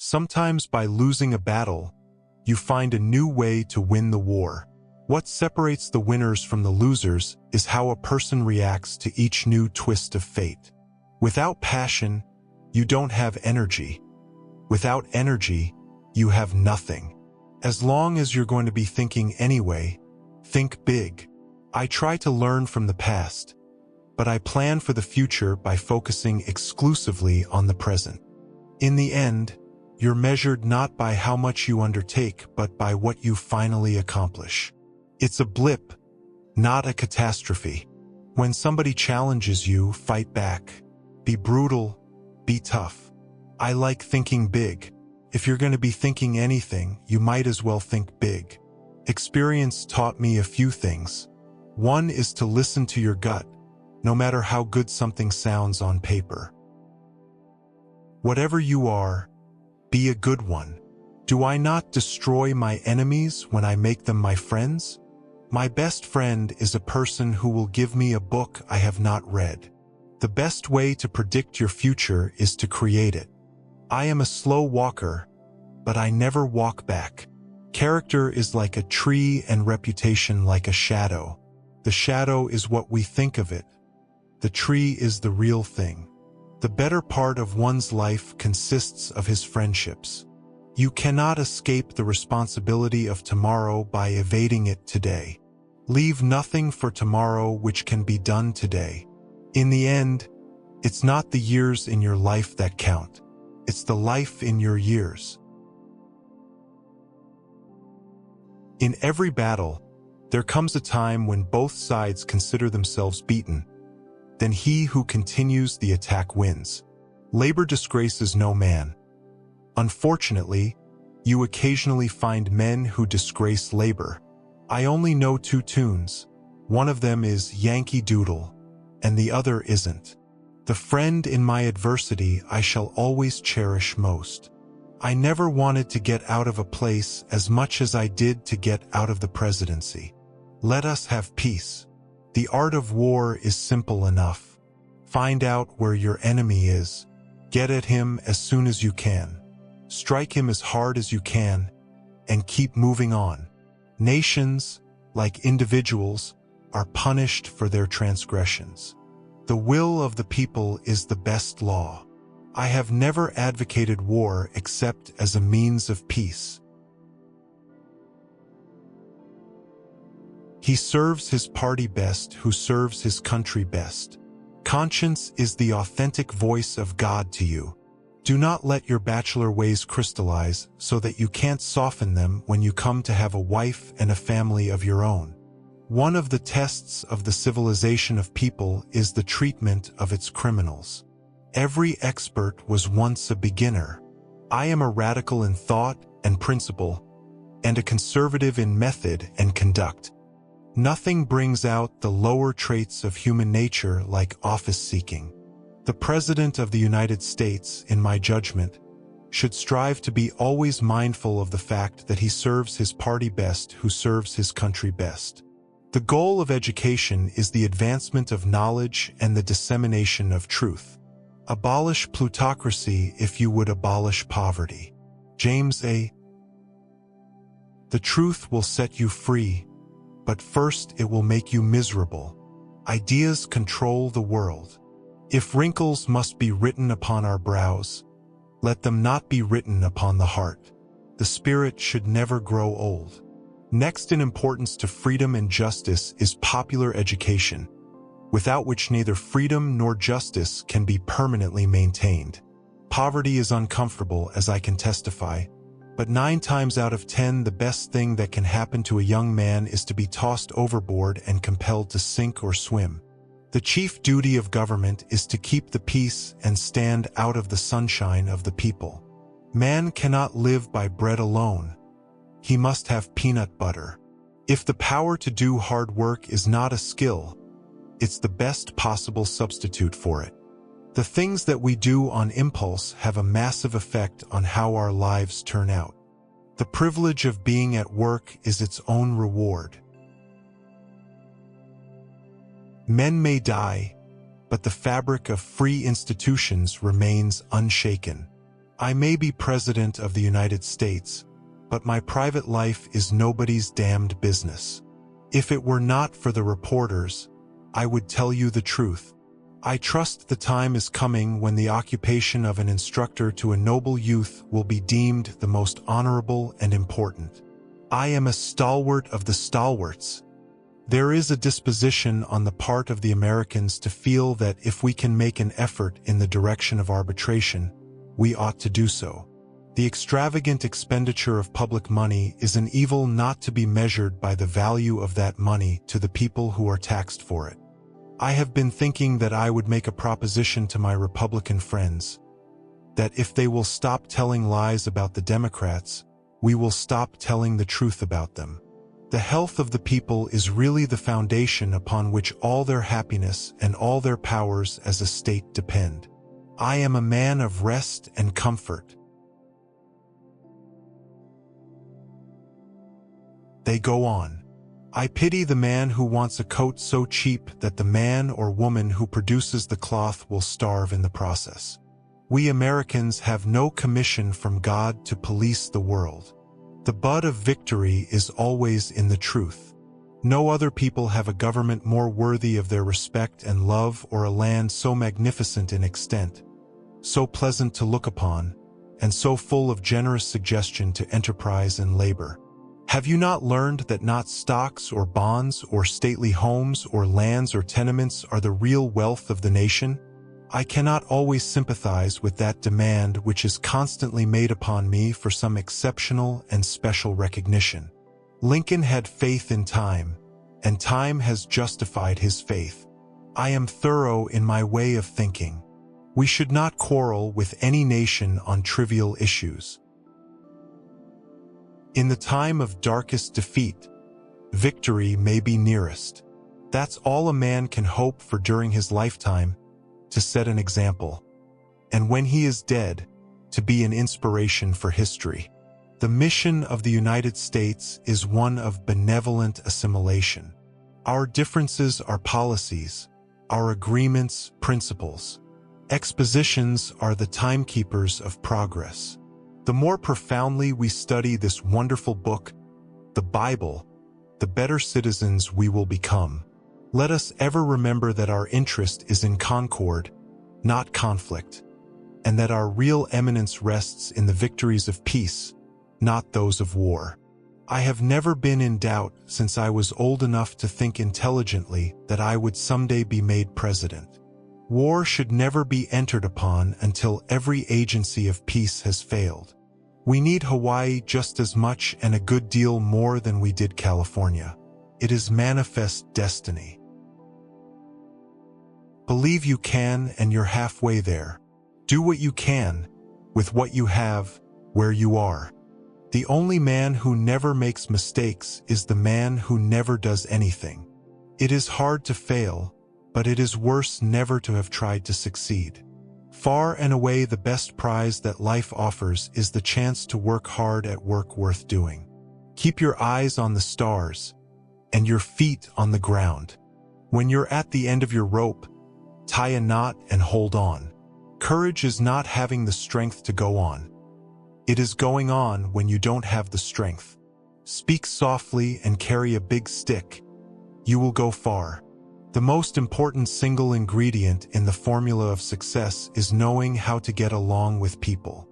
Sometimes by losing a battle, you find a new way to win the war. What separates the winners from the losers is how a person reacts to each new twist of fate. Without passion, you don't have energy. Without energy, you have nothing. As long as you're going to be thinking anyway, think big. I try to learn from the past, but I plan for the future by focusing exclusively on the present. In the end, you're measured not by how much you undertake, but by what you finally accomplish. It's a blip, not a catastrophe. When somebody challenges you, fight back. Be brutal, be tough. I like thinking big. If you're going to be thinking anything, you might as well think big. Experience taught me a few things. One is to listen to your gut, no matter how good something sounds on paper. Whatever you are, be a good one. Do I not destroy my enemies when I make them my friends? My best friend is a person who will give me a book I have not read. The best way to predict your future is to create it. I am a slow walker, but I never walk back. Character is like a tree and reputation like a shadow. The shadow is what we think of it. The tree is the real thing. The better part of one's life consists of his friendships. You cannot escape the responsibility of tomorrow by evading it today. Leave nothing for tomorrow which can be done today. In the end, it's not the years in your life that count. It's the life in your years. In every battle, there comes a time when both sides consider themselves beaten. Then he who continues the attack wins. Labor disgraces no man. Unfortunately, you occasionally find men who disgrace labor. I only know two tunes. One of them is Yankee Doodle, and the other isn't. The friend in my adversity I shall always cherish most. I never wanted to get out of a place as much as I did to get out of the presidency. Let us have peace. The art of war is simple enough. Find out where your enemy is. Get at him as soon as you can. Strike him as hard as you can, and keep moving on. Nations, like individuals, are punished for their transgressions. The will of the people is the best law. I have never advocated war except as a means of peace. He serves his party best who serves his country best. Conscience is the authentic voice of God to you. Do not let your bachelor ways crystallize so that you can't soften them when you come to have a wife and a family of your own. One of the tests of the civilization of people is the treatment of its criminals. Every expert was once a beginner. I am a radical in thought and principle, and a conservative in method and conduct. Nothing brings out the lower traits of human nature like office-seeking. The President of the United States, in my judgment, should strive to be always mindful of the fact that he serves his party best who serves his country best. The goal of education is the advancement of knowledge and the dissemination of truth. Abolish plutocracy if you would abolish poverty. James A. The truth will set you free, but first it will make you miserable. Ideas control the world. If wrinkles must be written upon our brows, let them not be written upon the heart. The spirit should never grow old. Next in importance to freedom and justice is popular education, without which neither freedom nor justice can be permanently maintained. Poverty is uncomfortable, as I can testify, but 9 times out of 10 the best thing that can happen to a young man is to be tossed overboard and compelled to sink or swim. The chief duty of government is to keep the peace and stand out of the sunshine of the people. Man cannot live by bread alone. He must have peanut butter. If the power to do hard work is not a skill, it's the best possible substitute for it. The things that we do on impulse have a massive effect on how our lives turn out. The privilege of being at work is its own reward. Men may die, but the fabric of free institutions remains unshaken. I may be President of the United States, but my private life is nobody's damned business. If it were not for the reporters, I would tell you the truth. I trust the time is coming when the occupation of an instructor to a noble youth will be deemed the most honorable and important. I am a stalwart of the stalwarts. There is a disposition on the part of the Americans to feel that if we can make an effort in the direction of arbitration, we ought to do so. The extravagant expenditure of public money is an evil not to be measured by the value of that money to the people who are taxed for it. I have been thinking that I would make a proposition to my Republican friends, that if they will stop telling lies about the Democrats, we will stop telling the truth about them. The health of the people is really the foundation upon which all their happiness and all their powers as a state depend. I am a man of rest and comfort. They go on. I pity the man who wants a coat so cheap that the man or woman who produces the cloth will starve in the process. We Americans have no commission from God to police the world. The bud of victory is always in the truth. No other people have a government more worthy of their respect and love or a land so magnificent in extent, so pleasant to look upon, and so full of generous suggestion to enterprise and labor. Have you not learned that not stocks or bonds or stately homes or lands or tenements are the real wealth of the nation? I cannot always sympathize with that demand which is constantly made upon me for some exceptional and special recognition. Lincoln had faith in time, and time has justified his faith. I am thorough in my way of thinking. We should not quarrel with any nation on trivial issues. In the time of darkest defeat, victory may be nearest. That's all a man can hope for during his lifetime, to set an example. And when he is dead, to be an inspiration for history. The mission of the United States is one of benevolent assimilation. Our differences are policies, our agreements, principles. Expositions are the timekeepers of progress. The more profoundly we study this wonderful book, the Bible, the better citizens we will become. Let us ever remember that our interest is in concord, not conflict, and that our real eminence rests in the victories of peace, not those of war. I have never been in doubt since I was old enough to think intelligently that I would someday be made president. War should never be entered upon until every agency of peace has failed. We need Hawaii just as much and a good deal more than we did California. It is manifest destiny. Believe you can, and you're halfway there. Do what you can, with what you have, where you are. The only man who never makes mistakes is the man who never does anything. It is hard to fail, but it is worse never to have tried to succeed. Far and away the best prize that life offers is the chance to work hard at work worth doing. Keep your eyes on the stars, and your feet on the ground. When you're at the end of your rope, tie a knot and hold on. Courage is not having the strength to go on. It is going on when you don't have the strength. Speak softly and carry a big stick. You will go far. The most important single ingredient in the formula of success is knowing how to get along with people.